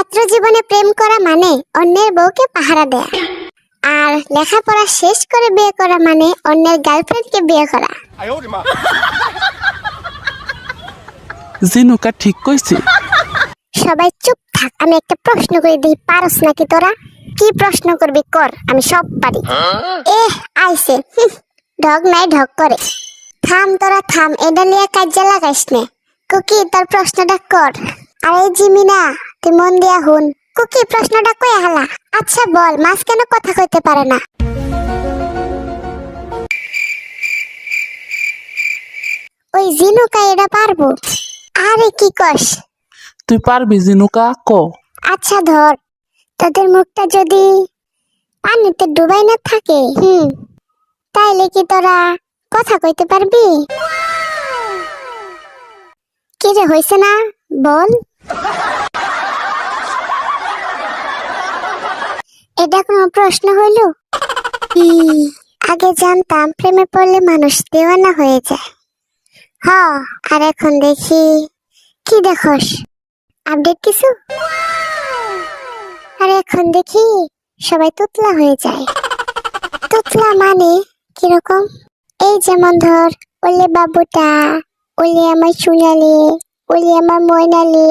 ছাত্র জীবনে প্রেম করা মানে অন্যের বউকে পাহারা দেয়া, আর লেখাপড়া শেষ করে বিয়ে করা মানে অন্যের গার্লফ্রেন্ডকে বিয়ে করা। জিনুকা ঠিক কইছে। সবাই চুপ থাক, আমি একটা প্রশ্ন করে দিই, পারস নাকি তোরা? কি প্রশ্ন করবি কর, আমি সব পারি। আইছে ঢক নাই ঢক করে। থাম তোরা থাম, এটা লিয়ে কাজে লাগাইস নে। কুকি তোর প্রশ্নটা কর। আরে জিমিনা তুই মন দিয়া হুন। কুকি প্রশ্নটা কই হালা? আচ্ছা বল, মাছ কেন কথা কইতে পারে না? ওই জিনুকা এটা পারবো। আরে কি কস? তুই পারবি জিনুকা, ক। আচ্ছা ধর, তোদের মুখটা যদি পানিতে ডুবাই না থাকে, তাইলে কি তোরা কথা কইতে পারবি? কি রে হইছে না, বল। এটা কোনো প্রশ্ন হইল? আগে জানতাম প্রেমে পড়লে মানুষ দেওয়ানা হয়ে যায়। আর এখন দেখি। কি দেখোস? আপডেট কিছু? আর এখন দেখি সবাই তুতলা হয়ে যায়। তুতলা মানে কিরকম? এই যেমন ধর, ওলে বাবুটা, ওলে আমার সোনালি, ওলে আমার ময়নালি।